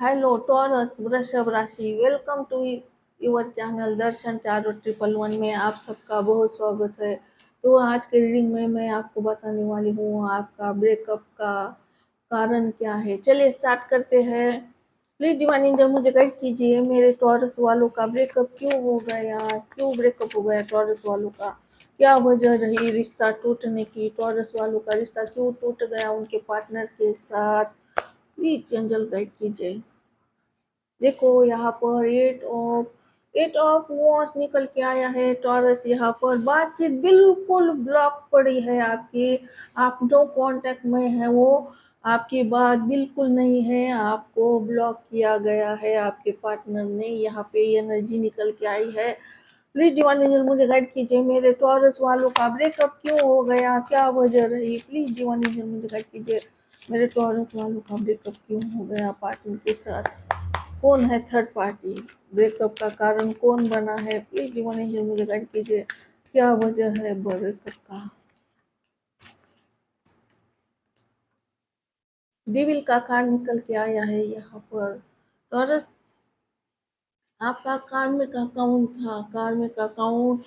Hello Taurus वृषभ राशि, welcome to your channel Darshan tarot 111 में आप सबका बहुत स्वागत है। तो आज के रीडिंग में मैं आपको बताने वाली हूँ आपका ब्रेकअप का कारण क्या है। चलिए स्टार्ट करते हैं। प्लीज डिवाइन एंजल मुझे गाइड कीजिए, मेरे टॉरस वालों का ब्रेकअप क्यों हो गया, क्यों ब्रेकअप हो गया टॉरस वालों का, क्या वजह रही रिश्ता टूटने की, टॉरस वालों का रिश्ता क्यों टूट गया उनके पार्टनर के साथ। प्लीज एंजल गाइड कीजिए। देखो यहाँ पर एट ऑफ वॉन्ड्स निकल के आया है टॉरस। यहाँ पर बातचीत बिल्कुल ब्लॉक पड़ी है आपकी, आप नो कांटेक्ट में है, वो आपकी बात बिल्कुल नहीं है, आपको ब्लॉक किया गया है आपके पार्टनर ने। यहाँ पे एनर्जी निकल के आई है। प्लीज डिवाइन एंजल मुझे गाइड कीजिए, मेरे टॉरस वालों का ब्रेकअप क्यों हो गया, क्या वजह रही। प्लीज डिवाइन एंजल मुझे गाइड कीजिए, मेरे टॉरस वालों का ब्रेकअप क्यों हो गया पार्टनर के साथ। कौन है थर्ड पार्टी, ब्रेकअप का कारण कौन बना है। प्लीज डिवाइन एंजल मुझे गाइड कीजिए, क्या वजह है ब्रेकअप का। डेविल का कार्ड निकल के आया है यहाँ पर। टॉरस आपका कार्मिक अकाउंट था, कार्मिक अकाउंट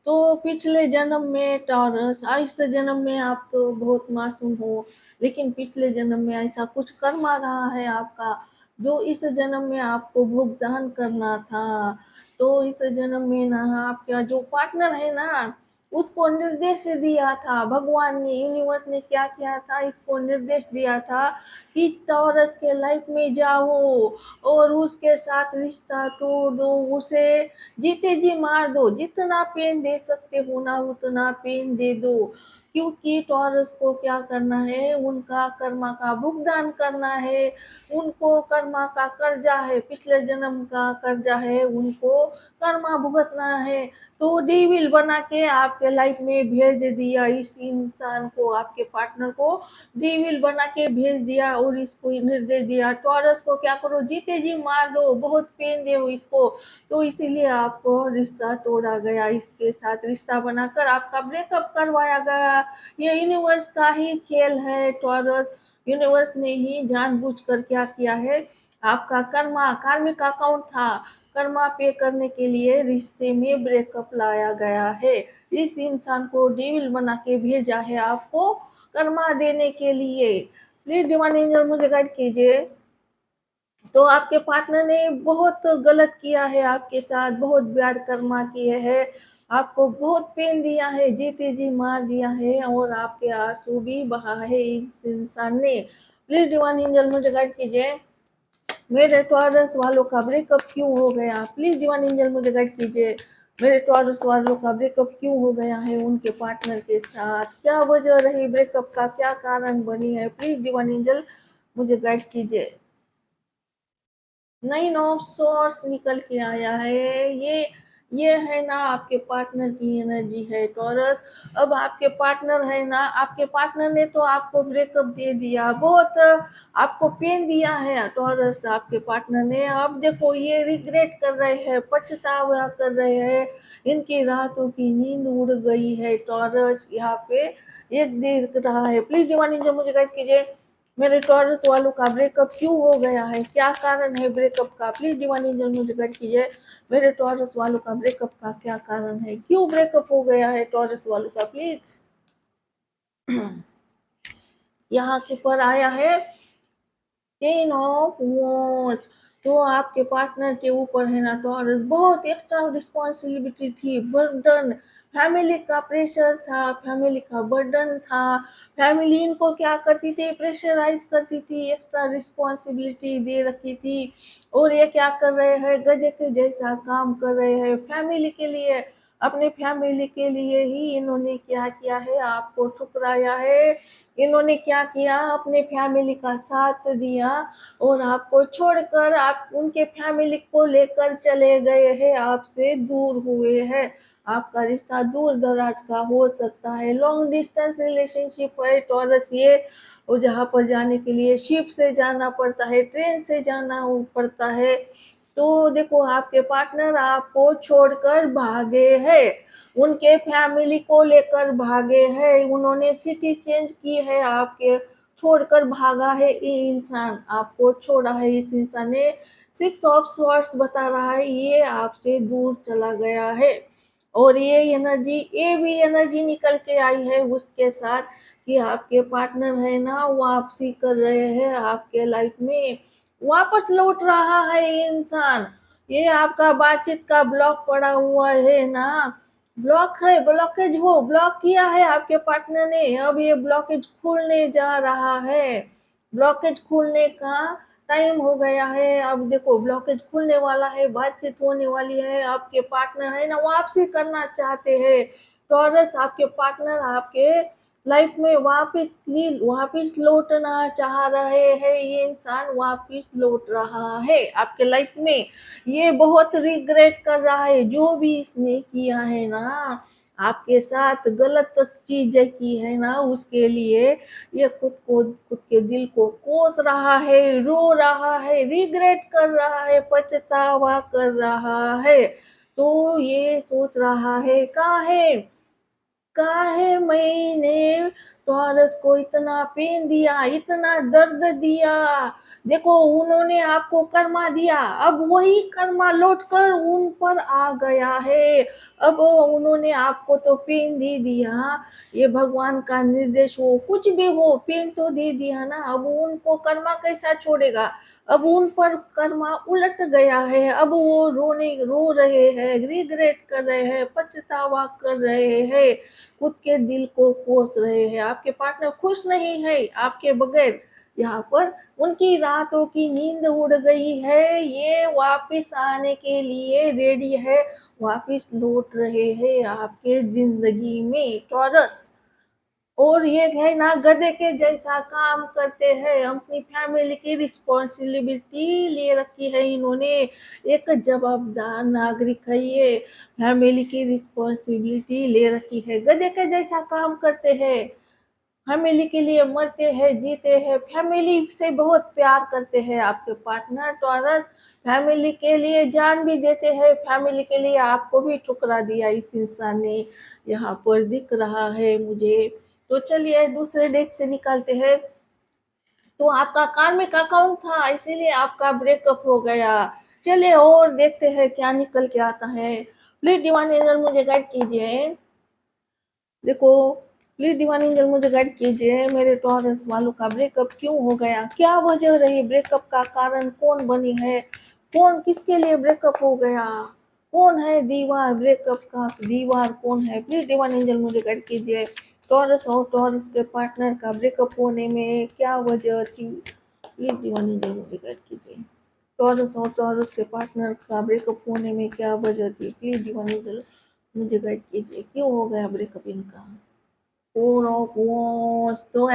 तो पिछले जन्म में टॉरस, इस जन्म में आप तो बहुत मासूम हो, लेकिन पिछले जन्म में ऐसा कुछ कर्मा रहा है आपका जो इस जन्म में आपको भुगतान करना था। तो इस जन्म में ना आपका जो पार्टनर है ना, उसको निर्देश दिया था भगवान ने, यूनिवर्स ने क्या किया था, इसको निर्देश दिया था कि टॉरस के लाइफ में जाओ और उसके साथ रिश्ता तोड़ दो, उसे जीते जी मार दो, जितना पेन दे सकते हो ना उतना पेन दे दो। क्योंकि टॉरस को क्या करना है, उनका कर्मा का भुगतान करना है, उनको कर्मा का कर्जा है, पिछले जन्म का कर्जा है, उनको कर्मा भुगतना है। तो डेविल बना के आपके लाइफ में भेज दिया इस इंसान को, आपके पार्टनर को डेविल बना के भेज दिया और इसको निर्देश दिया टॉरस को क्या करो, जीते जी मार दो, बहुत पेन दो इसको। तो इसीलिए आपको रिश्ता तोड़ा गया, इसके साथ रिश्ता बनाकर आपका ब्रेकअप करवाया गया। ये यूनिवर्स का ही खेल है टॉरस, यूनिवर्स ने ही जानबूझकर क्या किया है, आपका कर्मा, कार्मिक अकाउंट था, कर्मा पे करने के लिए रिश्ते में ब्रेकअप लाया गया है। इस इंसान को डेविल बना के भेजा है आपको कर्मा देने के लिए। प्लीज डिवाइन एंजल मुझे गाइड कीजिए। तो आपके पार्टनर ने बहुत गलत किया है आपके साथ, बहुत बैड कर्मा किए हैं, आपको बहुत पेन दिया है, जीते जी मार दिया है और आपके आंसू भी बहा है इस इंसान ने। प्लीज डिवाइन एंजल मुझे गाइड कीजिए, मेरे टॉरस वालों का ब्रेकअप क्यों हो गया। प्लीज डिवाइन एंजल मुझे गाइड कीजिए, मेरे टॉरस वालों का ब्रेकअप क्यों हो गया है उनके पार्टनर के साथ, क्या वजह रही ब्रेकअप का, क्या कारण बनी है। प्लीज डिवाइन एंजल मुझे गाइड कीजिए। 9 ऑफ सोर्स निकल के आया है। ये है ना आपके पार्टनर की एनर्जी है टॉरस। अब आपके पार्टनर है ना, आपके पार्टनर ने तो आपको ब्रेकअप दे दिया, बहुत आपको पेन दिया है टॉरस आपके पार्टनर ने। अब देखो ये रिग्रेट कर रहे हैं, पछतावा कर रहे हैं, इनकी रातों की नींद उड़ गई है टॉरस। यहाँ पे एक देख रहा है। प्लीज डिवाइन जो मुझे गाइड कीजिए, मेरे टॉरस वालों का ब्रेकअप क्यों हो गया है, क्या कारण है ब्रेकअप का। प्लीज डिवाइन एंजल मुझे गाइड कीजिए, मेरे टॉरस वालों का ब्रेकअप का क्या कारण है, क्यों ब्रेकअप हो गया है टॉरस वालों का। प्लीज यहाँ के पर आया है 10 ऑफ वॉन्ड्स। तो आपके पार्टनर के ऊपर है ना टॉरस, बहुत एक्स्ट्रा रिस्पॉन्सिबिलिटी थी, बर्डन, फैमिली का प्रेशर था, फैमिली का बर्डन था। फैमिली इनको क्या करती थी, प्रेशराइज करती थी, एक्स्ट्रा रिस्पॉन्सिबिलिटी दे रखी थी। और ये क्या कर रहे हैं, गधे के जैसा काम कर रहे हैं फैमिली के लिए, अपने फैमिली के लिए ही इन्होंने क्या किया है, आपको ठुकराया है। इन्होंने क्या किया, अपने फैमिली का साथ दिया और आपको छोड़कर आप उनके फैमिली को लेकर चले गए हैं, आपसे दूर हुए हैं। आपका रिश्ता दूर दराज का हो सकता है, लॉन्ग डिस्टेंस रिलेशनशिप है टॉरस ये। और जहाँ पर जाने के लिए शिप से जाना पड़ता है, ट्रेन से जाना पड़ता है। तो देखो आपके पार्टनर आपको छोड़कर भागे हैं, उनके फैमिली को लेकर भागे हैं, उन्होंने सिटी चेंज की है आपके छोड़कर भागा है ये इंसान, आपको छोड़ा है इस इंसान ने। सिक्स ऑफ स्वॉर्ड्स बता रहा है ये आपसे दूर चला गया है। और ये एनर्जी, ये भी एनर्जी निकल के आई है उसके साथ कि आपके पार्टनर है ना वापसी कर रहे हैं आपके लाइफ में, वापस लौट रहा है ये इंसान। ये आपका बातचीत का ब्लॉक पड़ा हुआ है ना, ब्लॉक है, ब्लॉकेज वो ब्लॉक किया है आपके पार्टनर ने, अब ये ब्लॉकेज खुलने जा रहा है। ब्लॉकेज खुलने का टाइम हो गया है, अब देखो ब्लॉकेज खुलने वाला है, बातचीत होने वाली है, आपके पार्टनर है ना वापसी करना चाहते हैं। टॉरस, आपके पार्टनर आपके लाइफ में वापिस लौटना चाह रहे हैं, ये इंसान वापिस लौट रहा है आपके लाइफ में। ये बहुत रिग्रेट कर रहा है जो भी इसने किया है ना, आपके साथ गलत चीजें की है ना, उसके लिए ये खुद के दिल को कोस रहा है, रो रहा है, रिग्रेट कर रहा है, पछतावा कर रहा है। तो ये सोच रहा है काहे मैंने टॉरस को इतना पेन दिया, इतना दर्द दिया। देखो उन्होंने आपको कर्मा दिया, अब वही कर्मा लौटकर उन पर आ गया है। अब उन्होंने आपको तो पेन दे दिया, ये भगवान का निर्देश हो, कुछ भी हो, पेन तो दे दिया ना, अब उनको कर्मा कैसा छोड़ेगा। अब उन पर कर्मा उलट गया है, अब वो रो रहे हैं, रिग्रेट कर रहे हैं, पछतावा कर रहे हैं, खुद के दिल को कोस रहे हैं। आपके पार्टनर खुश नहीं है आपके बगैर, यहाँ पर उनकी रातों की नींद उड़ गई है, ये वापस आने के लिए रेडी है, वापस लौट रहे हैं आपके जिंदगी में टॉरस। और ये है ना गधे के जैसा काम करते हैं, अपनी फैमिली की रिस्पॉन्सिबिलिटी ले रखी है इन्होंने, एक जवाबदार नागरिक है ये, फैमिली की रिस्पॉन्सिबिलिटी ले रखी है, गधे के जैसा काम करते हैं, फैमिली के लिए मरते हैं जीते हैं, फैमिली से बहुत प्यार करते हैं आपके पार्टनर टॉरस, फैमिली के लिए जान भी देते हैं, फैमिली के लिए आपको भी ठुकरा दिया इस इंसान ने, यहाँ पर दिख रहा है मुझे। तो चलिए दूसरे डेक से निकालते हैं। तो आपका कार्मिक अकाउंट था इसीलिए आपका ब्रेकअप हो गया। चलिए और देखते हैं क्या निकल के आता है। प्लीज डिवाइन एंजल मुझे गाइड कीजिए। देखो प्लीज डिवाइन एंजल मुझे गाइड कीजिए, मेरे टॉरस वालों का ब्रेकअप क्यों हो गया, क्या वजह रही ब्रेकअप का, कारण कौन बनी है, कौन किसके लिए ब्रेकअप हो गया, कौन है दीवार, ब्रेकअप का दीवार कौन है। प्लीज डिवाइन एंजल मुझे गाइड कीजिए, टॉरस और टॉरस के पार्टनर का ब्रेकअप होने में क्या वजह थी। प्लीज डिवाइन एंजल मुझे गाइड कीजिए, टॉरस और टॉरस के पार्टनर का ब्रेकअप होने में क्या वजह थी। प्लीज डिवाइन एंजल मुझे गाइड कीजिए, क्यों हो गया ब्रेकअप इनका। फोर ऑफ वॉन्ड्स, तो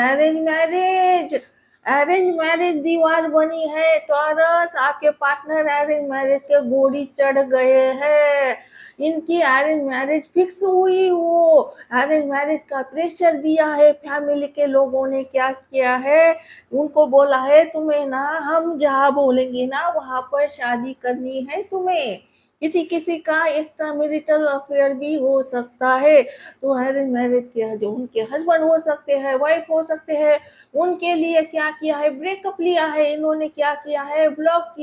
अरेंज मैरिज दीवार बनी है टॉरस, आपके पार्टनर अरेंज मैरिज के गोली चढ़ गए हैं, इनकी अरेंज मैरिज फिक्स हुई, वो अरेंज मैरिज का प्रेशर दिया है, फैमिली के लोगों ने क्या किया है, उनको बोला है तुम्हें ना हम जहाँ बोलेंगे ना वहां पर शादी करनी है तुम्हें, किसी किसी का एक्स्ट्रा मैरिटल अफेयर भी हो सकता है। तो अरेंज मैरिज के जो उनके हस्बैंड हो सकते हैं, वाइफ हो सकते हैं, उनके लिए क्या किया है, ब्रेकअप लिया है इन्होंने, क्या किया है, ब्लॉक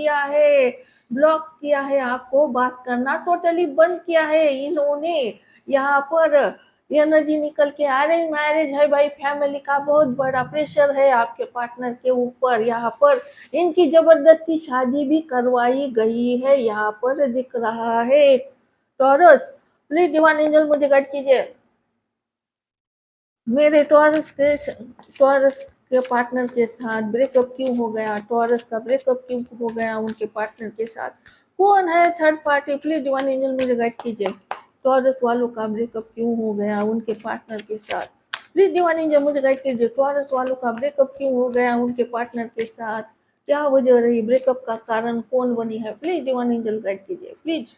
किया है, आपको बात करना टोटली बंद किया है इन्होंने। यहाँ पर एनर्जी निकल के अरेंज मैरिज है भाई, फैमिली का बहुत बड़ा प्रेशर है आपके पार्टनर के ऊपर, यहाँ पर इनकी जबरदस्ती शादी भी करवाई गई है, यहाँ पर दिख रहा है टॉरस। प्लीज डिवाइन एंजल मुझे गाइड कीजिए, मेरे टॉरस के पार्टनर के साथ ब्रेकअप क्यों हो गया, टॉरस का ब्रेकअप क्यों हो गया उनके पार्टनर के साथ, कौन है third party. Please divine angel मुझे गाइड कीजिए, टॉरस वालों का ब्रेकअप क्यों हो गया उनके पार्टनर के साथ। प्लीज डिवाइन एंजल मुझे गाइड कीजिए, टॉरस वालों का ब्रेकअप क्यों हो गया उनके पार्टनर के साथ, क्या वजह रही, ब्रेकअप का कारण कौन बनी है। प्लीज डिवाइन एंजल गाइड कीजिए प्लीज।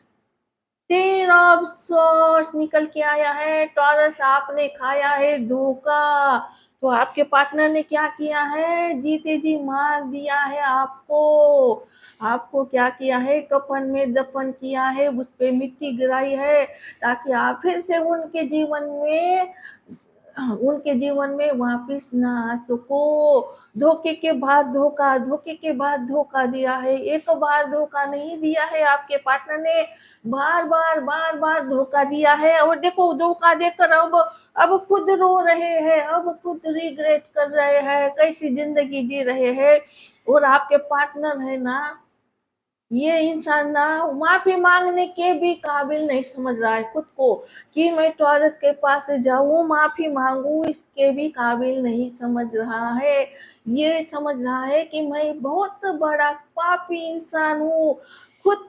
टेन ऑफ सॉर्ड्स निकल के आया है टॉरस, आपने खाया है धोखा। तो आपके पार्टनर ने क्या किया है, जीते जी मार दिया है आपको, आपको क्या किया है, कफन में दफन किया है, उस पे मिट्टी गिराई है ताकि आप फिर से उनके जीवन में उनके जीवन में वापिस ना आ सको। धोखे के बाद धोखा, धोखे के बाद धोखा दिया है। एक बार धोखा नहीं दिया है, आपके पार्टनर ने बार-बार धोखा दिया है। और देखो धोखा देकर अब खुद रो रहे हैं, अब खुद रिग्रेट कर रहे हैं, कैसी ज़िंदगी जी रहे हैं। और आपके पार्टनर है ना, ये इंसान ना माफी मांगने के भी काबिल नहीं समझ रहा है खुद को, कि मैं टॉरस के पास जाऊं माफी मांगू, इसके भी काबिल नहीं समझ रहा है। ये समझ रहा है कि मैं बहुत बड़ा पापी इंसान हूँ। खुद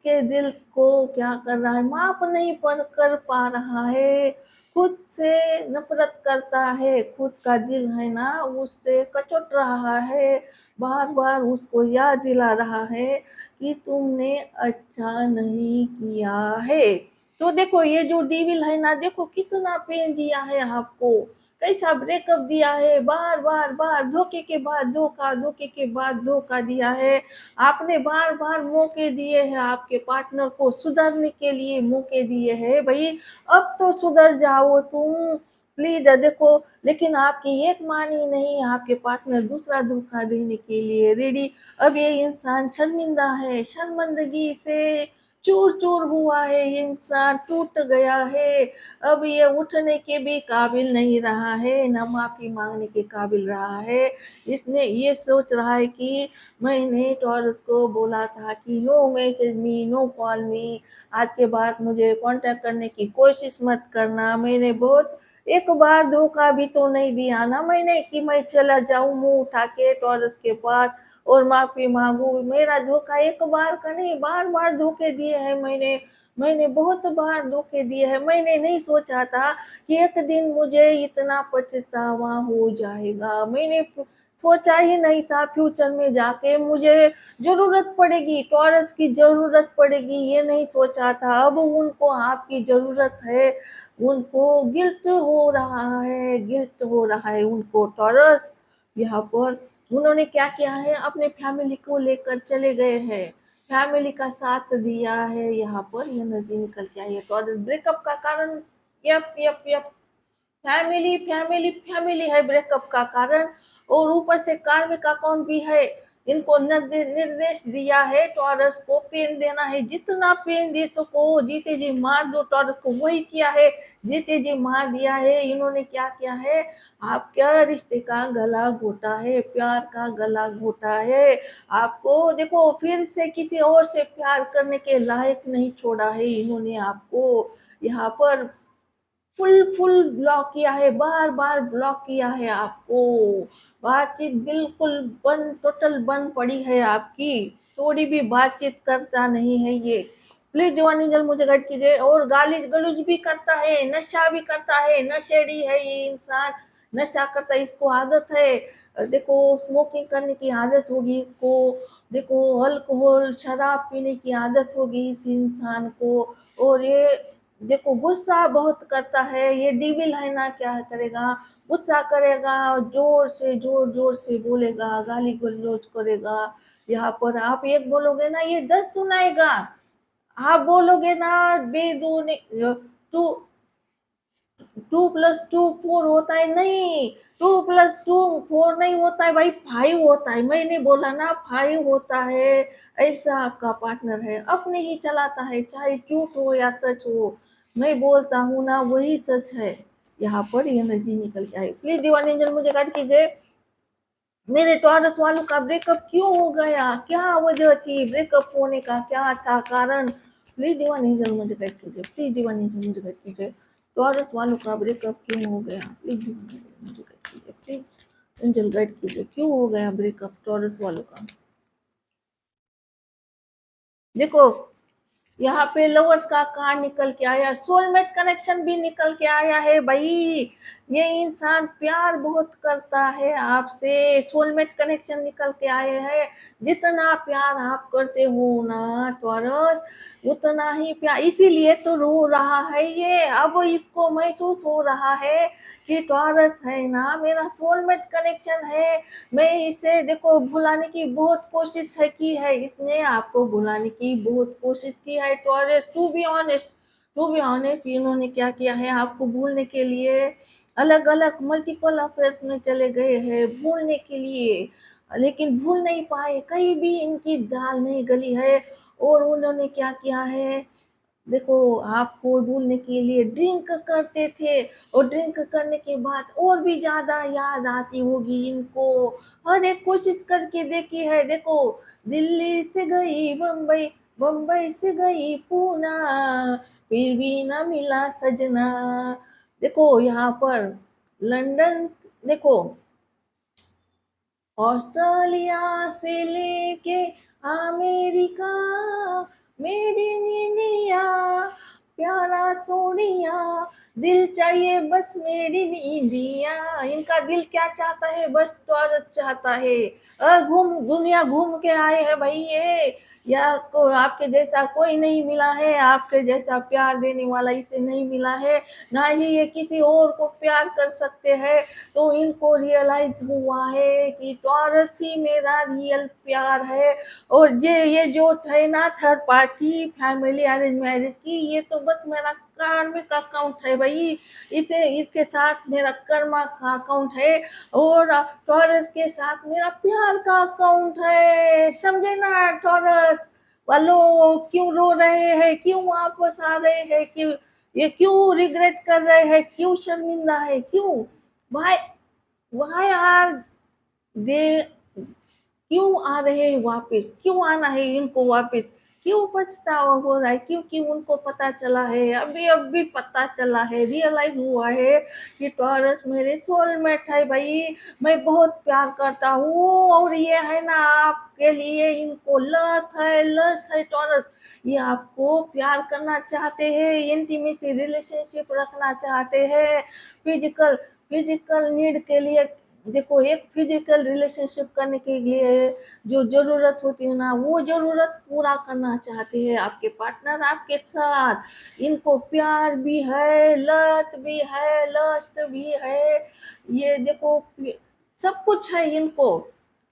के दिल को क्या कर रहा है, माफ नहीं कर पा रहा है। खुद से नफरत करता है, खुद का दिल है ना उससे कचोट रहा है, बार-बार उसको याद दिला रहा है कि तुमने अच्छा नहीं किया है। तो देखो ये जो डेविल है ना, देखो कितना पेन दिया है आपको, कैसा ब्रेकअप दिया है, बार-बार धोखे के बाद धोखा, धोखे के बाद धोखा दिया है। आपने बार-बार मौके दिए हैं आपके पार्टनर को, सुधरने के लिए मौके दिए हैं। भई अब तो सुधर जाओ तुम, प्लीज़ देखो। लेकिन आपकी एक मानी नहीं, आपके पार्टनर दूसरा धोखा देने के लिए रेडी। अब ये इंसान शर्मिंदा है, शर्मिंदगी से चूर-चूर हुआ है, ये इंसान टूट गया है। अब ये उठने के भी काबिल नहीं रहा है, ना माफ़ी माँगने के काबिल रहा है। इसने ये सोच रहा है कि मैंने टॉरस को बोला था कि no message me, no call me, आज के बाद मुझे कांटेक्ट करने की कोशिश मत करना। मैंने बहुत एक बार धोखा भी तो नहीं दिया ना मैंने, कि मैं चला जाऊं मुंह उठा के टॉरस के पास और माफी मांगू। मेरा धोखा एक बार का नहीं, बार बार धोखे दिए हैं मैंने बहुत बार धोखे दिए हैं। मैंने नहीं सोचा था कि एक दिन मुझे इतना पछतावा हो जाएगा। मैंने सोचा ही नहीं था फ्यूचर में जाके मुझे ज़रूरत पड़ेगी, टॉरस की ज़रूरत पड़ेगी, ये नहीं सोचा था। अब उनको आपकी ज़रूरत है, उनको गिल्ट हो रहा है उनको टॉरस। यहाँ पर उन्होंने क्या किया है, अपने फैमिली को लेकर चले गए हैं, फैमिली का साथ दिया है। यहाँ पर एनर्जी निकल के आई है टॉरस ब्रेकअप का कारण। यप फैमिली है ब्रेकअप का कारण। और ऊपर से कार्मिक अकाउंट भी है। इनको निर्देश दिया है टॉरस को पेन देना है, जितना पेन दे सको जीते जी मार दो। टॉरस को वही किया है, जीते जी मार दिया है। इन्होंने क्या किया है, आपका रिश्ते का गला घोटा है, प्यार का गला घोटा है। आपको देखो फिर से किसी और से प्यार करने के लायक नहीं छोड़ा है इन्होंने आपको। यहाँ पर फुल ब्लॉक किया है, बार-बार ब्लॉक किया है आपको। बातचीत बिल्कुल बंद, टोटल बंद पड़ी है आपकी, थोड़ी भी बातचीत करता नहीं है ये। प्लीज़ डिवाइन एंजल मुझे गाइड कीजिए। और गाली-गलौज भी करता है, नशा भी करता है, नशेड़ी है ये इंसान, नशा करता है, इसको आदत है। देखो स्मोकिंग करने की आदत होगी इसको, देखो अल्कोहल, शराब पीने की आदत होगी इस इंसान को। और ये देखो गुस्सा बहुत करता है, ये डेविल है ना, क्या करेगा, गुस्सा करेगा, जोर से बोलेगा, गाली गलौज करेगा। यहाँ पर आप एक बोलोगे ना ये 10 सुनाएगा। आप बोलोगे ना बेदोने टू 2+2 4 होता है, नहीं 2+2 4 नहीं होता है भाई, 5 होता है। मैंने बोला ना 5 होता है। ऐसा आपका पार्टनर है, अपने ही चलाता है, चाहे झूठ हो या सच हो। मैं बोलता हूँ ना वही सच है। यहाँ पर एनर्जी निकल के आई। प्लीज डिवाइन एंजल मुझे गाइड कीजिए। मेरे टॉरस वालों का ब्रेकअप क्यों हो गया, क्या वजह थी ब्रेकअप होने का, क्या था कारण। प्लीज डिवाइन एंजल मुझे गाइड कीजिए, प्लीज डिवाइन एंजल मुझे गाइड कीजिए। टॉरस वालों का ब्रेकअप क्यों हो गया, प्लीज डिवाइन एंजल मुझे गाइड कीजिए, प्लीज एंजल गाइड कीजिए, क्यों हो गया ब्रेकअप टॉरस वालों का। देखो यहाँ पे लवर्स का कार्ड निकल के आया, सोलमेट कनेक्शन भी निकल के आया है भाई। ये इंसान प्यार बहुत करता है आपसे, सोलमेट कनेक्शन निकल के आए हैं। जितना प्यार आप करते हो ना टॉरस, उतना ही प्यार, इसीलिए तो रो रहा है ये। अब इसको महसूस हो रहा है कि टॉरस है ना मेरा सोलमेट कनेक्शन है। मैं इसे देखो भुलाने की बहुत कोशिश है की है, इसने आपको भुलाने की बहुत कोशिश की है Taurus. To be honest, to be honest इन्होंने क्या किया है, आपको भूलने के लिए अलग अलग मल्टीपल अफेयर्स में चले गए हैं भूलने के लिए, लेकिन भूल नहीं पाए, कहीं भी इनकी दाल नहीं गली है। और उन्होंने क्या किया है, देखो आपको भूलने के लिए ड्रिंक करते थे, और ड्रिंक करने के बाद और भी ज्यादा याद आती होगी इनको। हर एक कोशिश करके देखी है, देखो दिल्ली से गई बम्बई, बम्बई से गई पूना, फिर भी ना मिला सजना। देखो यहाँ पर लंदन, देखो ऑस्ट्रेलिया से लेके अमेरिका, मेड इन इंडिया, प्यारा सोनिया, दिल चाहिए बस मेड इन इंडिया। इनका दिल क्या चाहता है, बस टॉर्च चाहता है। घूम दुनिया घूम के आए हैं भाई ये, या को आपके जैसा कोई नहीं मिला है, आपके जैसा प्यार देने वाला इसे नहीं मिला है, ना ही ये किसी और को प्यार कर सकते हैं। तो इनको रियलाइज हुआ है कि टॉरस ही मेरा रियल प्यार है। और ये जो है ना third party family arrange marriage की, ये तो बस मेरा कार्मिक अकाउंट है भाई, इसे इसके साथ मेरा कर्मा का अकाउंट है, और टॉरस के साथ मेरा प्यार का अकाउंट है। समझे ना टॉरस वालों, क्यों रो रहे हैं, क्यों वापस आ रहे हैं, क्यों ये क्यों रिग्रेट कर रहे हैं, क्यों शर्मिंदा है, क्यों भाई, why are they, क्यों आ रहे हैं वापस, क्यों आना है इनको वापस, क्यों पछतावा हो रहा है, क्योंकि उनको पता चला है, अभी अभी पता चला है, रियलाइज हुआ है कि टॉरस मेरे सोलमेट है भाई, मैं बहुत प्यार करता हूँ। और ये है ना आपके लिए, इनको लत है, लस्ट है टॉरस, ये आपको प्यार करना चाहते हैं, इंटीमेसी रिलेशनशिप रखना चाहते हैं, फिजिकल फिजिकल नीड के लिए। देखो एक फिजिकल रिलेशनशिप करने के लिए जो जरूरत होती है ना, वो जरूरत पूरा करना चाहते हैं आपके पार्टनर आपके साथ। इनको प्यार भी है, लत भी है, लस्ट भी है, ये देखो सब कुछ है इनको।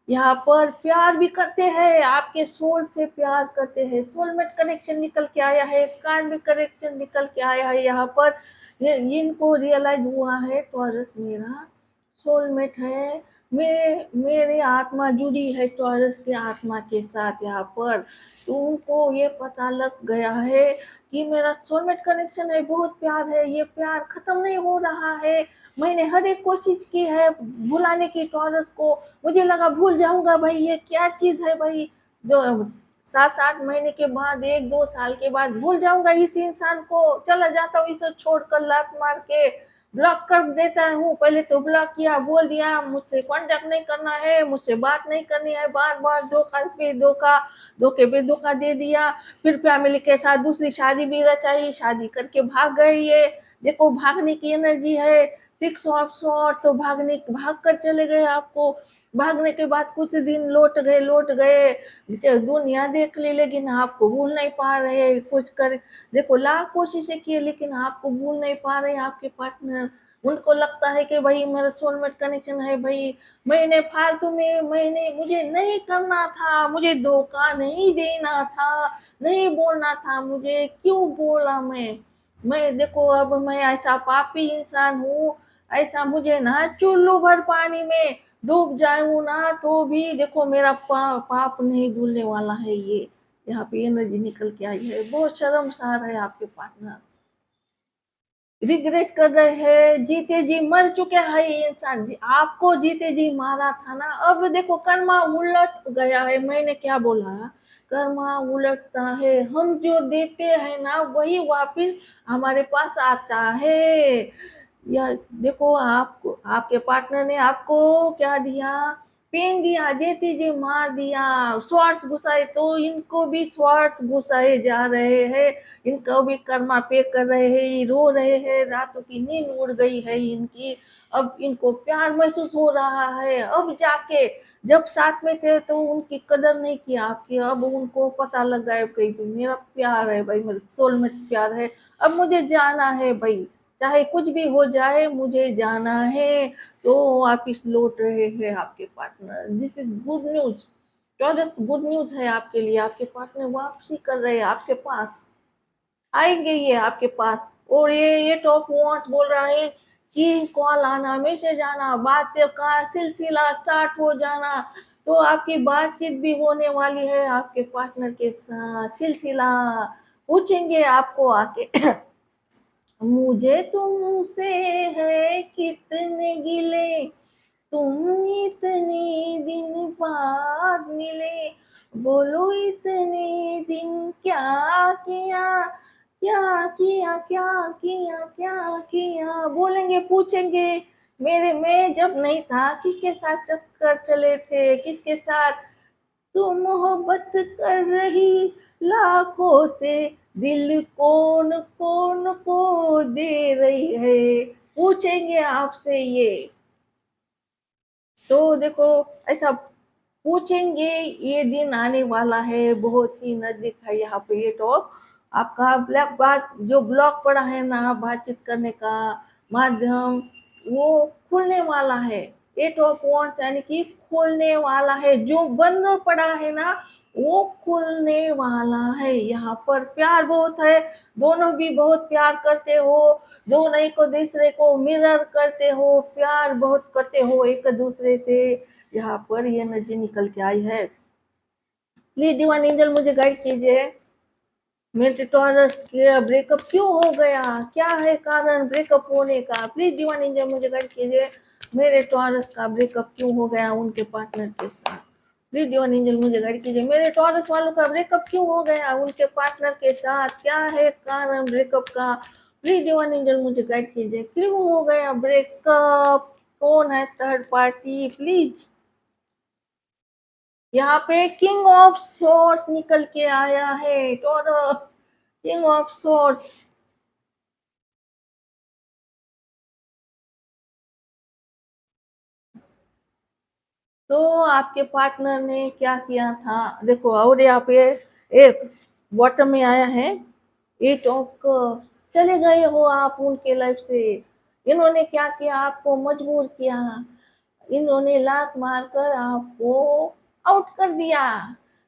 यहाँ पर प्यार भी करते हैं, आपके सोल से प्यार करते हैं, सोलमेट कनेक्शन निकल के आया है, कार्मिक कनेक्शन निकल के आया है यहाँ पर। इनको रियलाइज हुआ है टॉरस मेरा सोलमेट है, मेरे आत्मा जुड़ी है टॉरस के आत्मा के साथ यहाँ पर। तो उनको ये पता लग गया है कि मेरा सोलमेट कनेक्शन है, बहुत प्यार है, ये प्यार खत्म नहीं हो रहा है। मैंने हर एक कोशिश की है भुलाने की टॉरस को, मुझे लगा भूल जाऊंगा भाई, ये क्या चीज है भाई, जो 7-8 महीने के बाद, 1-2 साल के बाद भूल जाऊंगा इस इंसान को, चला जाता हूँ इसे छोड़कर, लात मार के ब्लॉक कर देता हूँ। पहले तो ब्लॉक किया, बोल दिया मुझसे कांटेक्ट नहीं करना है, मुझसे बात नहीं करनी है, बार बार धोखा पे धोखा, धोखे पे धोखा दे दिया। फिर फैमिली के साथ दूसरी शादी भी रचाई, शादी करके भाग गए ये। देखो भागने की एनर्जी है, 6 ऑफ तो भाग कर चले गए आपको। भागने के बाद कुछ दिन लौट गए, दुनिया देख ली, लेकिन आपको भूल नहीं पा रहे, कुछ कर, देखो लाख कोशिशें की, लेकिन आपको भूल नहीं पा रहे आपके पार्टनर। उनको लगता है कि भाई मेरा सोलमेट कनेक्शन है भाई, मैंने फालतू में, मैंने मुझे नहीं करना था, मुझे धोखा नहीं देना था, नहीं बोलना था, मुझे क्यों बोला मैं देखो अब मैं ऐसा पापी इंसान हूँ, ऐसा मुझे ना चुल्लू भर पानी में डूब जाऊं ना तो भी देखो मेरा पाप नहीं धुलने वाला है ये। यहाँ पे एनर्जी निकल के आई है, बहुत शर्मसार है आपके पार्टनर, रिग्रेट कर रहे हैं, जीते जी मर चुके हैं ये इंसान जी, आपको जीते जी मारा था ना, अब देखो कर्मा उलट गया है। मैंने क्या बोला, कर्मा उलटता है, हम जो देते हैं ना वही वापस हमारे पास आता है। या देखो आपको आपके पार्टनर ने आपको क्या दिया, पेन दिया, देते जी मार दिया, स्वार्थ घुसाए, तो इनको भी स्वार्थ घुसाए जा रहे हैं, इनको भी कर्मा पे कर रहे हैं, रो रहे हैं, रातों की नींद उड़ गई है इनकी। अब इनको प्यार महसूस हो रहा है, अब जाके, जब साथ में थे तो उनकी कदर नहीं की आपकी, अब उनको पता लग गया कि मेरा प्यार है भाई, मेरा सोलमेट प्यार है, अब मुझे जाना है भाई, चाहे कुछ भी हो जाए मुझे जाना है। तो वापिस लौट रहे हैं आपके partner, this is good news, taurus good news है आपके लिए, आपके पार्टनर वापसी कर रहे हैं आपके पास। आएंगे ये आपके पास। और ये टॉप वॉच बोल रहा है कि कॉल आना, मैसेज आना, बात का सिलसिला स्टार्ट हो जाना। तो आपकी बातचीत भी होने वाली है आपके पार्टनर के साथ, सिलसिला पूछेंगे आपको आके मुझे तुमसे है कितने गिले, तुम इतने दिन बाद मिले, बोलो इतने दिन क्या किया, क्या किया, क्या किया, क्या किया, बोलेंगे पूछेंगे। मेरे मैं जब नहीं था किसके साथ चक्कर चले थे, किसके साथ तू मोहब्बत कर रही लाखों से, दिल कौन कौन को दे रही है, पूछेंगे आपसे ये। तो देखो ऐसा पूछेंगे, ये दिन आने वाला है, बहुत ही नजदीक है यहाँ पे ये टॉप। आपका ब्लैक बात जो ब्लॉक पड़ा है ना बातचीत करने का माध्यम, वो खुलने वाला है। ये टॉप पॉइंट यानी कि खुलने वाला है, जो बंद पड़ा है ना वो खुलने वाला है। यहाँ पर प्यार बहुत है, दोनों भी बहुत प्यार करते हो, दोनों एक दूसरे को मिरर करते हो, प्यार बहुत करते हो एक दूसरे से। यहाँ पर ये एनर्जी निकल के आई है। प्लीज डिवाइन एंजल मुझे गाइड कीजिए, मेरे टॉरस के ब्रेकअप क्यों हो गया, क्या है कारण ब्रेकअप होने का। प्लीज डिवाइन एंजल मुझे गाइड कीजिए, मेरे टॉरस का ब्रेकअप क्यों हो गया उनके पार्टनर के साथ। प्लीज डिवाइन एंजल मुझे गाइड कीजिए, मेरे टॉरस वालों का ब्रेकअप क्यों हो गया उनके पार्टनर के साथ, क्या है कारण ब्रेकअप का। प्लीज डिवाइन एंजल मुझे गाइड कीजिए, क्यों हो गया ब्रेकअप, कौन है थर्ड पार्टी प्लीज। यहाँ पे किंग ऑफ सोर्स निकल के आया है, टॉरस किंग ऑफ सोर्स। तो आपके पार्टनर ने क्या किया था देखो, और यहाँ पे एक बॉटम में आया है 8 ऑफ, चले गए हो आप उनके लाइफ से। इन्होंने क्या किया, आपको मजबूर किया, इन्होंने लात मारकर आपको आउट कर दिया।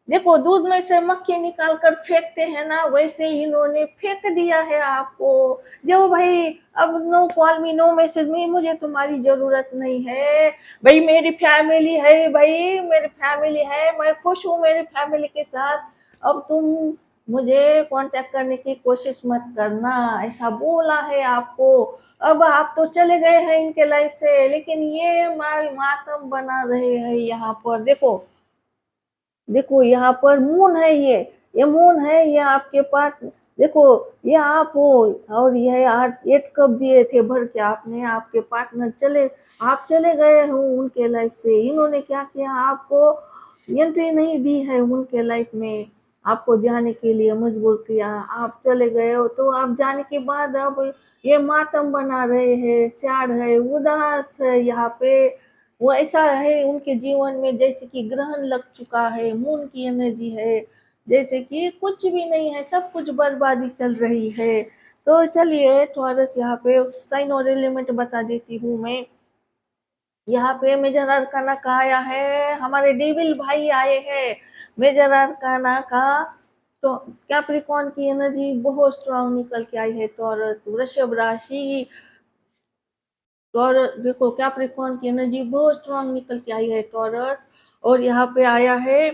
देखो दूध में से मक्खी निकाल कर फेंकते हैं ना, वैसे ही इन्होंने फेंक दिया है आपको। जो भाई अब no call me no message me, मुझे तुम्हारी जरूरत नहीं है भाई, मेरी फैमिली है भाई, मेरी फैमिली है, मैं खुश हूँ मेरी फैमिली के साथ। अब तुम मुझे कांटेक्ट करने की कोशिश मत करना, ऐसा बोला है आपको। अब आप तो चले गए हैं इनके लाइफ से, लेकिन ये मातम बना रहे हैं यहाँ पर। देखो देखो यहाँ पर मून है, ये मून है, ये आपके पास। देखो ये आप हो, और ये 8 कप दिए थे भर के आपने, आपके पार्टनर चले, आप चले गए हो उनके लाइफ से। इन्होंने क्या किया, आपको एंट्री नहीं दी है उनके लाइफ में, आपको जाने के लिए मजबूर किया, आप चले गए हो। तो आप जाने के बाद अब ये मातम बना रहे हैं, सैड है, उदास है यहाँ पे। वो ऐसा है उनके जीवन में जैसे कि ग्रहण लग चुका है, मून की एनर्जी है, जैसे कि कुछ भी नहीं है, सब कुछ बर्बादी चल रही है। तो चलिए टॉरस यहाँ पे साइन और एलिमेंट बता देती हूँ मैं। यहाँ पे मेजर अरकाना का आया है, हमारे डेविल भाई आए हैं मेजर अरकाना का। तो कैप्रिकॉन की एनर्जी बहुत स्ट्रांग निकल के आई है, टॉरस वृषभ राशि। टॉरस देखो कैप्रिकॉन की एनर्जी बहुत स्ट्रांग निकल के आई है, टॉरस। और यहाँ पे आया है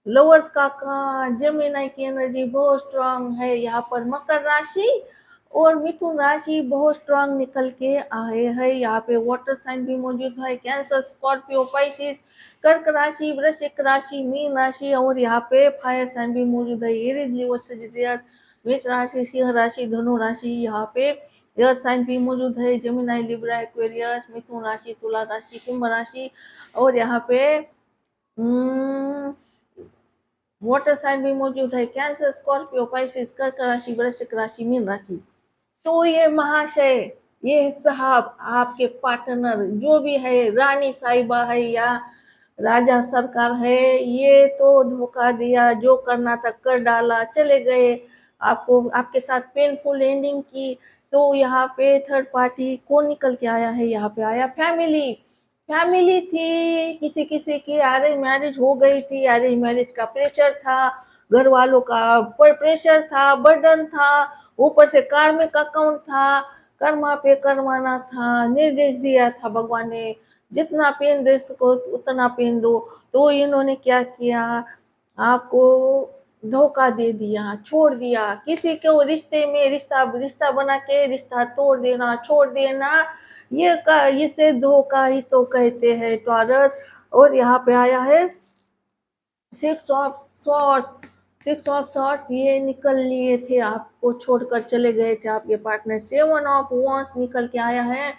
लवर्स का कार्ड, जेमिनी की एनर्जी बहुत स्ट्रांग है यहाँ पर, मकर राशि और मिथुन राशि बहुत स्ट्रांग निकल के आए हैं। यहाँ पे वाटर साइन भी मौजूद है, कैंसर, स्कॉर्पियो, पाइसिस, कर्क राशि, वृश्चिक राशि, मीन राशि, और यहाँ पे फायर साइन भी मौजूद है, एरीज, लियो, सजिटेरियस, मेष राशि, सिंह राशि, धनु राशि। यहाँ पे यह साइन भी मौजूद है, जेमिनी, लिब्रा, एक्वेरियस, मिथुन राशि, तुला राशि, कुंभ राशि। और यहाँ पे वाटर साइन भी मौजूद है, कैंसर, स्कॉर्पियो, पाइसिस, कर्क राशि, वृश्चिक राशि, मीन राशि। तो ये महाशय, ये साहब आपके पार्टनर जो भी है, रानी साहिबा है या राजा सरकार है, ये तो धोखा दिया, जो करना था कर डाला, चले गए, आपको आपके साथ पेनफुल एंडिंग की। तो यहाँ पे थर्ड पार्टी कौन निकल के आया है, यहाँ पे आया फैमिली। फैमिली थी, किसी किसी की अरेंज मैरिज हो गई थी, अरेंज मैरिज का प्रेशर था, घर वालों का प्रेशर था, बर्डन था, ऊपर से कार्मिक अकाउंट था, कर्मा पे करवाना था, निर्देश दिया था भगवान ने, जितना पेन दे सको उतना पेन दो। तो इन्होंने क्या किया, आपको धोखा दे दिया, छोड़ दिया। किसी को रिश्ते में रिश्ता रिश्ता बना के रिश्ता तोड़ देना, छोड़ देना, ये का इसे धोखा ही तो कहते हैं टॉरस। और यहाँ पे आया है six of swords. Six of swords ये निकल लिए थे, आपको छोड़कर चले गए थे आपके पार्टनर। सेवन ऑफ वॉन्स निकल के आया है,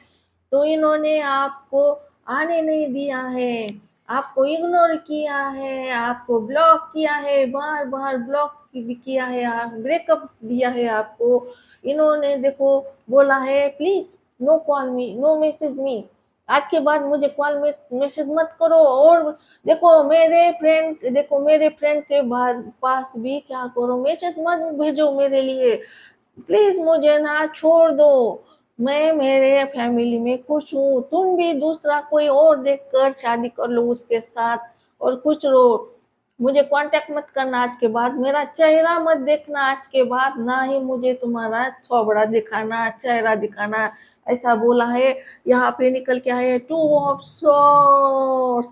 तो इन्होंने आपको आने नहीं दिया है, आपको इग्नोर किया है, आपको ब्लॉक किया है, बार बार ब्लॉक किया है, ब्रेकअप दिया है आपको। इन्होंने देखो बोला है please no call me, no message me, आज के बाद मुझे कॉल में मैसेज मत करो। और देखो मेरे फ्रेंड के बाद पास भी क्या करो, मैसेज मत भेजो मेरे लिए, प्लीज मुझे ना छोड़ दो, मैं मेरे फैमिली में खुश हूँ, तुम भी दूसरा कोई और देखकर शादी कर लो उसके साथ और खुश रहो, मुझे कांटेक्ट मत करना आज के बाद, मेरा चेहरा मत देखना आज के बाद, ना ही मुझे तुम्हारा थोबड़ा दिखाना, चेहरा दिखाना, ऐसा बोला है। यहाँ पे निकल के आए टू ऑफ सॉर्ड्स।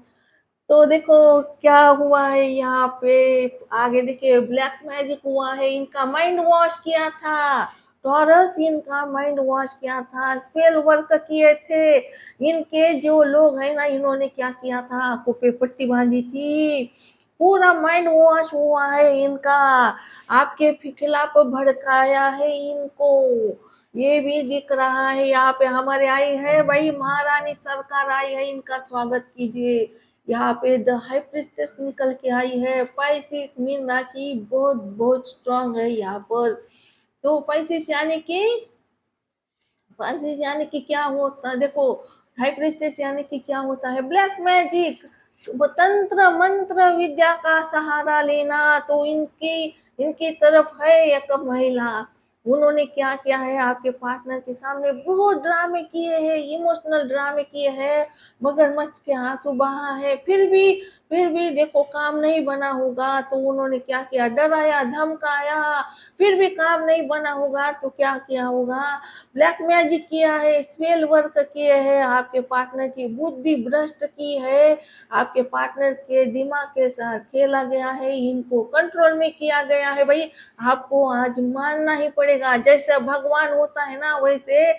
तो देखो क्या हुआ है यहाँ पे, आगे देखिए ब्लैक मैजिक हुआ है, इनका माइंड वॉश किया था टॉरस, इनका माइंड वॉश किया था, स्पेल वर्क किए थे इनके जो लोग हैं ना, इन्होंने क्या किया था, आंखों पे पट्टी बांधी थी, पूरा माइंड वॉश हुआ है इनका, आपके खिलाफ भड़काया है इनको, ये भी दिख रहा है। यहाँ पे हमारे आई है भाई महारानी सरकार आई है, इनका स्वागत कीजिए। यहाँ पे द हाई प्रिस्टेस निकल के आई है, पाइसिस मीन राशि बहुत बहुत स्ट्रांग है यहाँ पर। तो पाइसिस यानी कि क्या होता है, देखो हाई प्रिस्टेस यानी कि क्या होता है, ब्लैक मैजिक, तंत्र मंत्र विद्या का सहारा लेना। तो इनकी इनकी तरफ है एक महिला, उन्होंने क्या किया है, आपके पार्टनर के सामने बहुत ड्रामे किए हैं, इमोशनल ड्रामे किए हैं, मगरमच्छ के आंसू बहा है, फिर भी देखो काम नहीं बना होगा, तो उन्होंने क्या किया, डराया धमकाया, फिर भी काम नहीं बना होगा तो क्या किया होगा, ब्लैक मैजिक किया है, स्पेल वर्क किए हैं, आपके पार्टनर की बुद्धि भ्रष्ट की है, आपके पार्टनर के दिमाग के साथ खेला गया है, इनको कंट्रोल में किया गया है। भाई आपको आज मानना ही पड़ेगा, जैसे भगवान होता है ना वैसे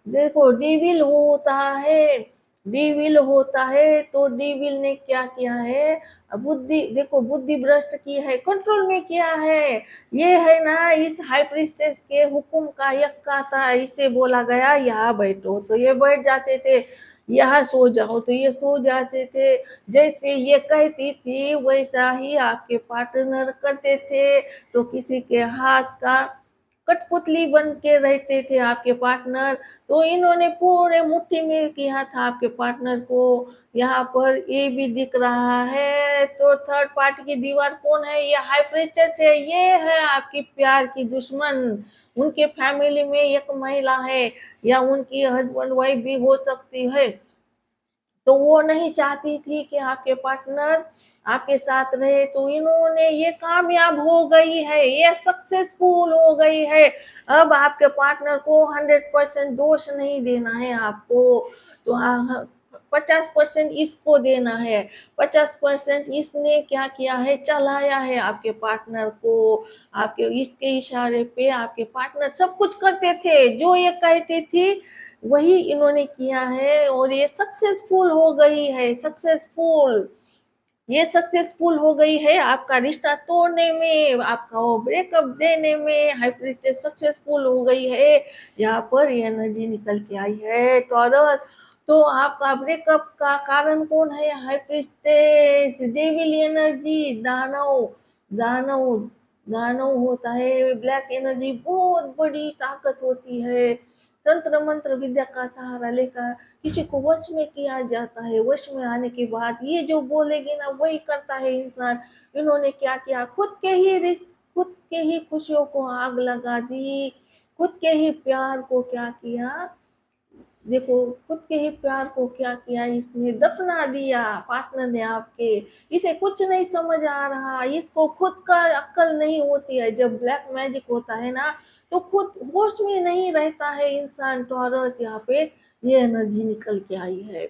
देखो डिविल होता है, डिविल होता है। तो डिविल ने क्या किया है, बुद्धि देखो बुद्धि भ्रष्ट की है, कंट्रोल में किया है। ये है ना इस हाई प्रिस्टेस के हुक्म का यक्का था, इसे बोला गया यहाँ बैठो तो ये बैठ जाते थे, यहाँ सो जाओ तो ये सो जाते थे, जैसे ये कहती थी वैसा ही आपके पार्टनर करते थे। तो किसी के हाथ का कठपुतली बन के रहते थे आपके पार्टनर। तो इन्होंने पूरे मुट्ठी में किया था आपके पार्टनर को। यहाँ पर ये भी दिख रहा है, तो थर्ड पार्टी की दीवार कौन है, ये हाई प्रिस्टेस है, ये है आपकी प्यार की दुश्मन। उनके फैमिली में एक महिला है या उनकी हस्बैंड वाइफ भी हो सकती है, तो वो नहीं चाहती थी कि आपके पार्टनर आपके साथ रहे, तो इन्होंने ये कामयाब हो गई है, ये सक्सेसफुल हो गई है। अब आपके पार्टनर को 100% दोष नहीं देना है आपको, तो 50% इसको देना है, 50% इसने क्या किया है, चलाया है आपके पार्टनर को, आपके इसके इशारे पे आपके पार्टनर सब कुछ करते थे, जो ये कहते थे वही इन्होंने किया है, और ये सक्सेसफुल हो गई है, ये सक्सेसफुल हो गई है आपका रिश्ता तोड़ने में, आपका वो ब्रेकअप देने में, हाई प्रिस्टेस सक्सेसफुल हो गई है। यहाँ पर ये एनर्जी निकल के आई है टॉरस। तो आपका ब्रेकअप का कारण कौन है, हाई प्रिस्टेस, डेविल एनर्जी, दानव, दानव दानव होता है, ब्लैक एनर्जी बहुत बड़ी ताकत होती है, तंत्र मंत्र विद्या का सहारा लेकर किसी को वश में किया जाता है, वश में आने के बाद ये जो बोलेगी ना वही करता है इंसान। इन्होंने क्या किया, खुद के ही खुशियों को आग लगा दी, खुद के ही प्यार को क्या किया, देखो खुद के ही प्यार को क्या किया, इसने दफना दिया पार्टनर ने आपके। इसे कुछ नहीं समझ आ रहा, इसको खुद का अक्ल नहीं होती है। जब ब्लैक मैजिक होता है ना, तो खुद होश में नहीं रहता है इंसान। टॉरस यहाँ पे ये एनर्जी निकल के आई है।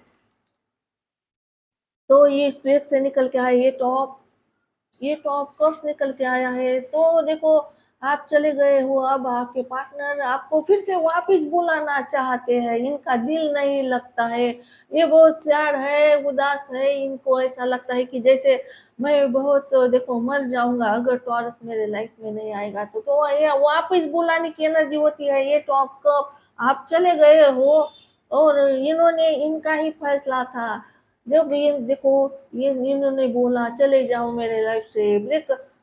तो ये स्ट्रेट से निकल के आया, ये टॉप कब निकल के आया है। तो देखो आप चले गए हो, अब आपके पार्टनर आपको फिर से वापस बुलाना चाहते हैं, इनका दिल नहीं लगता है। ये बहुत सैड है, उदास है, इनको ऐसा लगता है कि जैसे मैं बहुत देखो मर जाऊंगा अगर टॉरस मेरे लाइफ में नहीं आएगा। तो ये वापस बुलाने की एनर्जी होती है। ये टॉप कप आप चले गए हो, और इन्होंने इनका ही फैसला था। जब ये देखो ये इन्होंने बोला चले जाओ मेरे लाइफ से,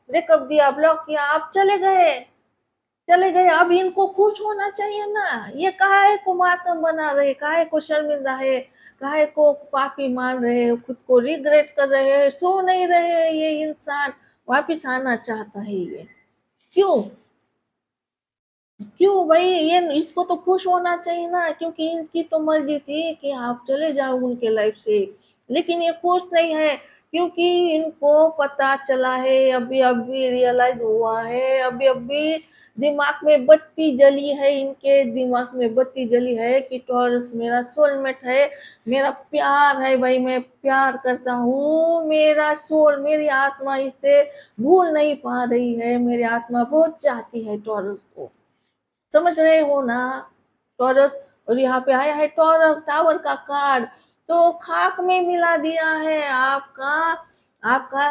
ब्रेकअप दिया, ब्लॉक किया, आप चले गए। अब इनको खुश होना चाहिए ना। ये काहे को मातम बना रहे, काहे को शर्मिंदा है, काहे को पापी मान रहे, खुद को रिग्रेट कर रहे हैं, सो नहीं रहे। ये इंसान वापिस आना चाहता है। ये क्यों क्यों भाई, ये इसको तो खुश होना चाहिए ना, क्योंकि इनकी तो मर्जी थी कि आप चले जाओ उनके लाइफ से। लेकिन ये खुश नहीं है, क्योंकि इनको पता चला है, अभी अभी रियलाइज हुआ है, अभी अभी दिमाग में बत्ती जली है, इनके दिमाग में बत्ती जली है कि टॉरस मेरा सोलमेट है, मेरा प्यार है भाई, मैं प्यार करता हूँ, मेरा सोल, मेरी आत्मा इसे भूल नहीं पा रही है, मेरी आत्मा बहुत चाहती है टॉरस को। समझ रहे हो ना। टॉरस, और यहाँ पे आया है टॉरस टावर का कार्ड, तो खाक में मिला दिया है आपका आपका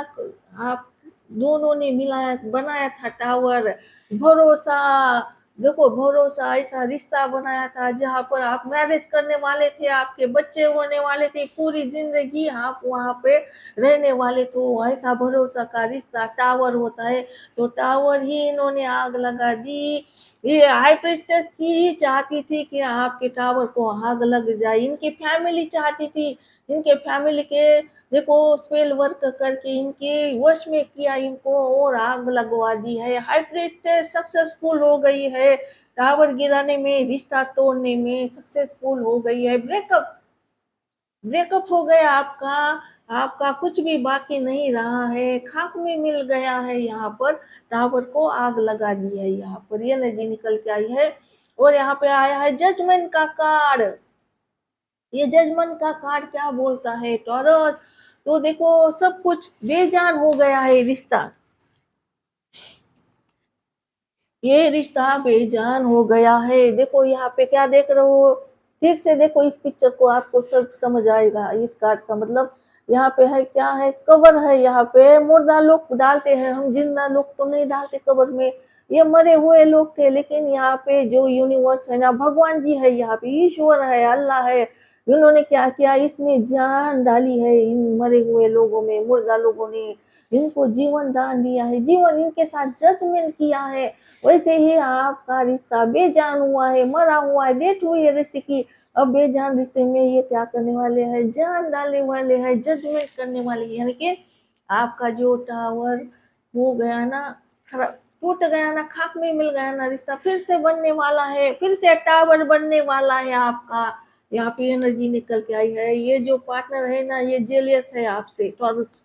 आप दोनों ने मिलाया बनाया था टावर। भरोसा, देखो भरोसा ऐसा रिश्ता बनाया था जहाँ पर आप मैरिज करने वाले थे, आपके बच्चे होने वाले थे, पूरी जिंदगी आप वहाँ पे रहने वाले। तो ऐसा भरोसा का रिश्ता टावर होता है। तो टावर ही इन्होंने आग लगा दी। ये हाई प्रिस्टेस की ही चाहती थी कि आपके टावर को आग लग जाए, इनकी फैमिली चाहती थी, इनके फैमिली के देखो स्पेल वर्क करके इनके वश में किया इनको, और आग लगवा दी है। हाई प्रिस्टेस सक्सेसफुल हो गई है, टावर गिराने में, रिश्ता तोड़ने में सक्सेसफुल हो गई है। ब्रेकअप ब्रेकअप हो गया आपका, आपका कुछ भी बाकी नहीं रहा है, खाक में मिल गया है। यहाँ पर टावर को आग लगा दी है, यहाँ पर ये नदी निकल के आई है। और यहाँ पे आया है जजमेंट का कार्ड। ये जजमेंट का कार्ड क्या बोलता है टॉरस, तो देखो सब कुछ बेजान हो गया है रिश्ता, ये रिश्ता बेजान हो गया है। देखो यहाँ पे क्या देख रहे हो, ठीक से देखो इस पिक्चर को, आपको सब समझ आएगा इस कार्ड का मतलब। यहाँ पे है क्या है, कबर है, यहाँ पे मुर्दा लोग डालते हैं, हम जिंदा लोग तो नहीं डालते कबर में, ये मरे हुए लोग थे। लेकिन यहाँ पे जो यूनिवर्स है ना, भगवान जी है, यहाँ पे ईश्वर है, अल्लाह है, इन्होंने क्या किया, इसमें जान डाली है, इन मरे हुए लोगों में, मुर्दा लोगों ने इनको जीवन दान दिया है, जीवन इनके साथ जजमेंट किया है। वैसे ही आपका रिश्ता बेजान हुआ है, मरा हुआ है, डेथ हुई है रिश्ते की। अब बेजान रिश्ते में ये क्या करने वाले हैं, जान डालने वाले हैं, जजमेंट करने वाले हैं। यानी कि आपका जो टावर हो गया ना, टूट गया ना, खाक में मिल गया ना, रिश्ता फिर से बनने वाला है, फिर से टावर बनने वाला है आपका। यहाँ पे एनर्जी निकल के आई है। ये जो पार्टनर है ना, ये जेलियस है आपसे टॉरस।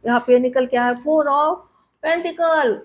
यहाँ पे निकल के आया फोर ऑफ पेंटिकल,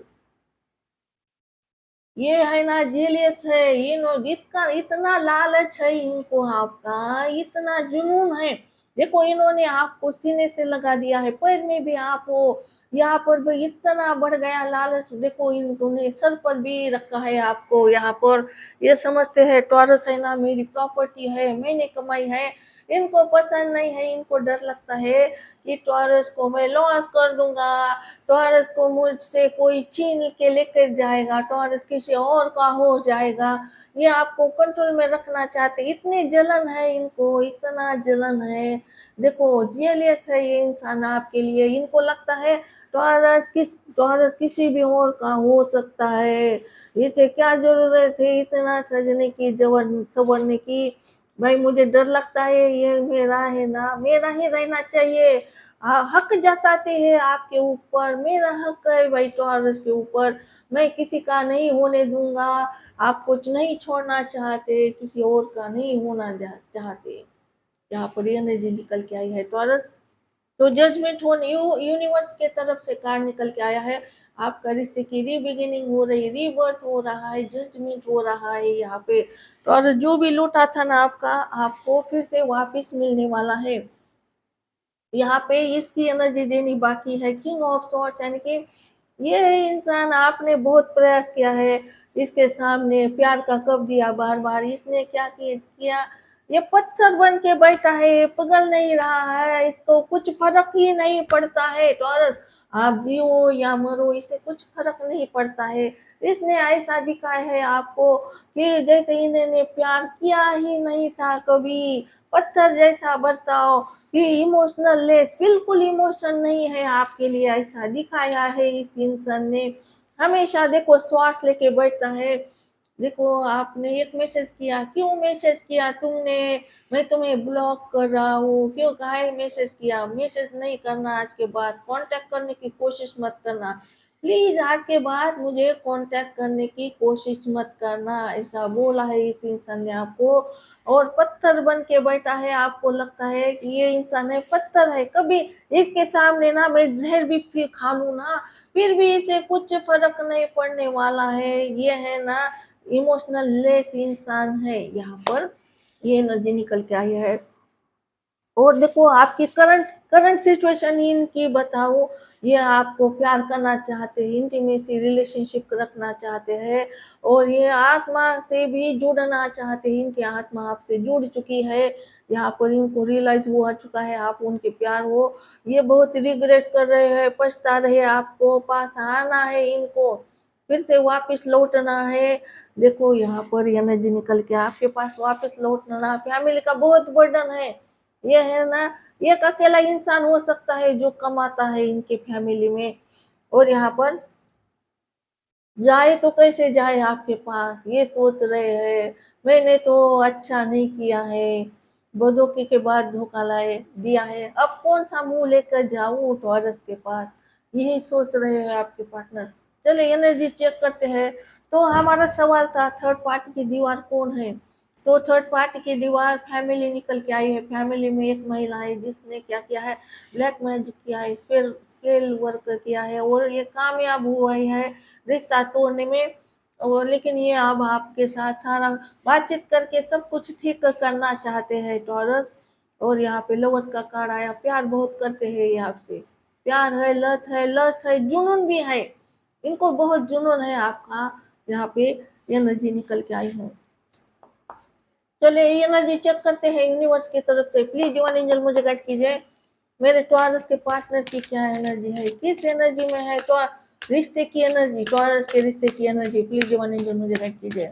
ये है ना जेलियस है, ये नो इतना इतना लालच है इनको आपका, इतना जुनून है। देखो इन्होंने आपको सीने से लगा दिया है, पैर में भी आप हो, यहाँ पर भी इतना बढ़ गया लालच। देखो इन्होंने सर पर भी रखा है आपको, यहाँ पर ये समझते हैं टॉरस है ना मेरी प्रॉपर्टी है, मैंने कमाई है। इनको पसंद नहीं है, इनको डर लगता है कि टॉरस को मैं लॉस कर दूंगा, टॉरस को मुझसे कोई छीन के लेकर जाएगा, टॉरस किसी और का हो जाएगा। ये आपको कंट्रोल में रखना चाहते, इतनी जलन है इनको, इतना जलन है। देखो जेलियस है ये इंसान आपके लिए, इनको लगता है टॉरस किसी भी और का हो सकता है, इसे क्या जरूरत है इतना सजने की, जवन संवरने की। भाई मुझे डर लगता है, ये मेरा है ना, मेरा ही रहना चाहिए। हक जताते हैं आपके ऊपर, मेरा हक है भाई टॉरस के ऊपर, मैं किसी का नहीं होने दूंगा। आप कुछ नहीं छोड़ना चाहते, किसी और का नहीं होना चाहते। यहाँ पर एनर्जी निकल के आई है टॉरस। तो जजमेंट हो यूनिवर्स के तरफ से कार्ड निकल के आया है। आपका रिश्ते की रीबिगिनिंग हो रही है, रीबर्थ हो रहा है, जजमेंट हो रहा है यहाँ पे। और जो भी लूटा था ना आपका, आपको फिर से वापस मिलने वाला है। यहाँ पे इसकी एनर्जी देनी बाकी है। किंग ऑफ सॉर्ड्स यानी कि ये इंसान, आपने बहुत प्रयास किया है इसके सामने प्यार का कप दिया बार बार, इसने क्या किया, ये पत्थर बन के बैठा है, ये पिघल नहीं रहा है, इसको कुछ फर्क ही नहीं पड़ता है टॉरस। आप जियो या मरो, इसे कुछ फर्क नहीं पड़ता है। इसने ऐसा दिखाया है आपको कि जैसे इन्होंने प्यार किया ही नहीं था कभी। पत्थर जैसा बर्ताव, कि इमोशनल लेस, बिल्कुल इमोशन नहीं है आपके लिए, ऐसा दिखाया है इस इंसान ने। हमेशा देखो श्वास लेके बैठता है। देखो आपने एक मैसेज किया, क्यों मैसेज किया तुमने, मैं तुम्हें ब्लॉक कर रहा हूँ, क्यों काहे मैसेज किया, मैसेज नहीं करना, आज के बाद कांटेक्ट करने की कोशिश मत करना, प्लीज आज के बाद मुझे कांटेक्ट करने की कोशिश मत करना, ऐसा बोला है इस इंसान ने आपको। और पत्थर बन के बैठा है, आपको लगता है कि ये इंसान है पत्थर है, कभी इसके सामने ना मैं जहर भी फिर खा लूं ना, फिर भी इसे कुछ फर्क नहीं पड़ने वाला है। ये है ना इमोशनल लेस इंसान है यहाँ पर, ये एनर्जी निकल के आई है। और देखो आपकी करंट करंट सिचुएशन इनकी बताओ, ये आपको प्यार करना चाहते हैं, इंटीमेसी रिलेशनशिप रखना चाहते हैं, और ये आत्मा से भी जुड़ना चाहते हैं, इनकी आत्मा आपसे जुड़ चुकी है। यहाँ पर इनको रियलाइज हुआ चुका है आप उनके प्यार हो। ये बहुत रिग्रेट कर रहे हैं, पछता रहे, आपको पास आना है इनको, फिर से वापस लौटना है। देखो यहाँ पर एनर्जी निकल के आपके पास वापस लौटना, फैमिली का बहुत बर्डन है। ये है ना, एक अकेला इंसान हो सकता है जो कमाता है इनके फैमिली में। और यहाँ पर जाए तो कैसे जाए आपके पास, ये सोच रहे हैं मैंने तो अच्छा नहीं किया है, धोखे के बाद धोखा लाए दिया है, अब कौन सा मुंह लेकर जाऊं टॉरस के पास, यही सोच रहे हैं आपके पार्टनर। चलिए एनर्जी चेक करते हैं। तो हमारा सवाल था थर्ड पार्टी की दीवार कौन है। तो थर्ड पार्टी की दीवार फैमिली निकल के आई है। फैमिली में एक महिला है जिसने क्या किया है, ब्लैक मैजिक किया है, स्पेल वर्क किया है, और ये कामयाब हुआ है रिश्ता तोड़ने में। और लेकिन ये अब आपके साथ सारा बातचीत करके सब कुछ ठीक करना चाहते हैं टॉरस। और यहाँ पे लवर्स का कार्ड आया, प्यार बहुत करते हैं ये आपसे, प्यार है, लत है, लस्ट है, जुनून भी है, इनको बहुत जुनून है आपका। यहाँ पे एनर्जी निकल के आई है। चलिए एनर्जी चेक करते हैं यूनिवर्स की तरफ से। प्लीज डिवाइन एंजल मुझे गाइड कीजिए, मेरे टॉरस के पार्टनर की क्या एनर्जी है, किस एनर्जी में है, तो रिश्ते की एनर्जी, टॉरस के रिश्ते की एनर्जी। प्लीज डिवाइन एंजल मुझे गाइड कीजिए,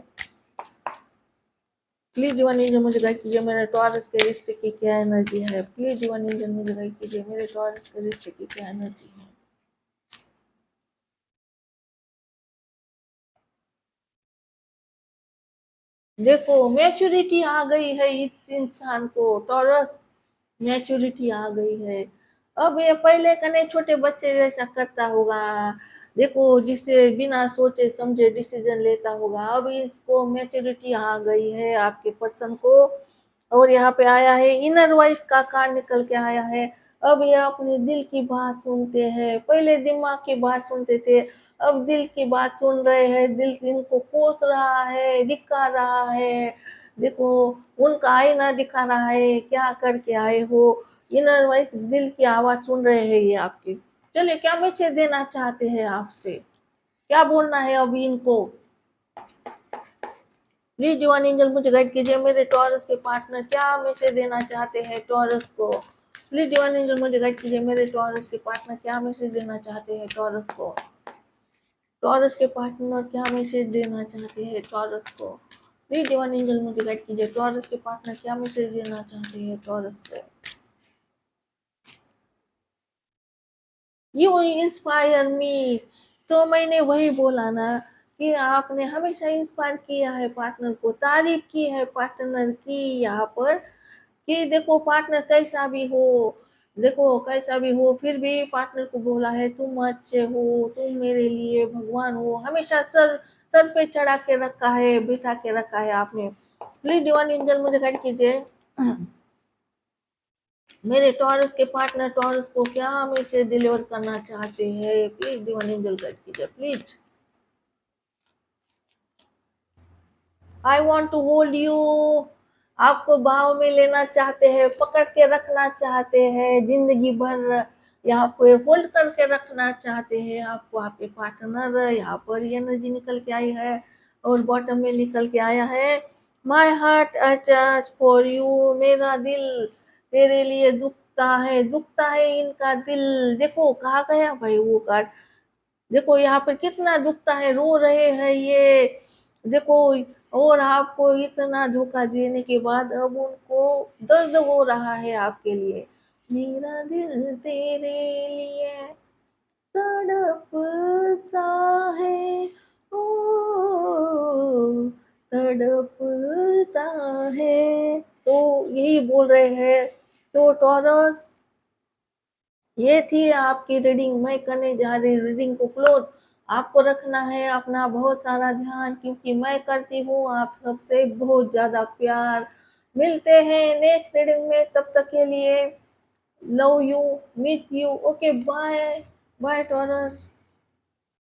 प्लीज डिवाइन एंजल मुझे गाइड कीजिए, मेरे टॉरस के रिश्ते की क्या एनर्जी है। प्लीज डिवाइन एंजल मुझे गाइड कीजिए, मेरे टॉरस के रिश्ते की क्या एनर्जी है। देखो मैच्योरिटी आ गई है इस इंसान को टॉरस, मैच्योरिटी आ गई है। अब ये पहले कने छोटे बच्चे जैसा करता होगा, देखो जिससे बिना सोचे समझे डिसीजन लेता होगा, अब इसको मैच्योरिटी आ गई है आपके पर्सन को। और यहाँ पे आया है इनर वॉइस का कार्ड निकल के आया है। अब ये अपने दिल की बात सुनते हैं, पहले दिमाग की बात सुनते थे, अब दिल की बात सुन रहे हैं, दिल इनको कोस रहा है, दिखा रहा है। देखो उनका आईना दिखा रहा है, क्या करके आए हो, इनर वॉइस दिल की आवाज सुन रहे हैं ये आपकी। चलिए क्या मैसेज देना चाहते हैं आपसे, क्या बोलना है अभी इनको। प्लीज डिवाइन एंजल मुझे गाइड कीजिए, मेरे टॉरस के पार्टनर क्या मैसेज देना चाहते हैं टॉरस को। प्लीज डिवाइन एंजल मुझे गाइड कीजिए, मेरे टॉरस के पार्टनर क्या मैसेज देना चाहते हैं टॉरस को। टॉरस के पार्टनर क्या मैसेज देना चाहते हैं टॉरस को। प्लीज डिवाइन एंजल मुझे गाइड कीजिए, टॉरस के पार्टनर क्या मैसेज देना चाहते हैं टॉरस को। यू इंस्पायर मी, तो मैंने वही बोला ना कि आपने हमेशा इंस्पायर किया है पार्टनर को, तारीफ की है पार्टनर की यहाँ पर, कि देखो पार्टनर कैसा भी हो, देखो कैसा भी हो फिर भी पार्टनर को बोला है तुम अच्छे हो, तुम मेरे लिए भगवान हो, हमेशा सर सर पे चढ़ा के रखा है, बिठा के रखा है आपने। प्लीज डिवाइन एंजल मुझे गाइड कीजिए, मेरे टॉरस के पार्टनर टॉरस को क्या मैसेज डिलीवर करना चाहते हैं, प्लीज डिवाइन एंजल गाइड कीजिए please. I want to hold you, आपको भाव में लेना चाहते हैं, पकड़ के रखना चाहते हैं जिंदगी भर, यहाँ पे होल्ड करके रखना चाहते हैं आपको आपके पार्टनर। यहाँ पर ये एनर्जी निकल के आई है और बॉटम में निकल के आया है, my heart attach for you, मेरा दिल तेरे लिए दुखता है इनका दिल। देखो कहा गया भाई वो कार्ड, देखो यहाँ पे कितना दुखता है, रो रहे हैं ये, देखो। और आपको इतना धोखा देने के बाद अब उनको दर्द हो रहा है आपके लिए, मेरा दिल तेरे लिए तड़पता है, ओ तड़पता है, तो यही बोल रहे हैं। तो टॉरस, ये थी आपकी रीडिंग, मैं करने जा रही रीडिंग को क्लोज। आपको रखना है अपना बहुत सारा ध्यान, क्योंकि मैं करती हूँ आप सबसे बहुत ज्यादा प्यार। मिलते हैं नेक्स्ट रीडिंग में, तब तक के लिए love you, miss you, okay bye bye taurus.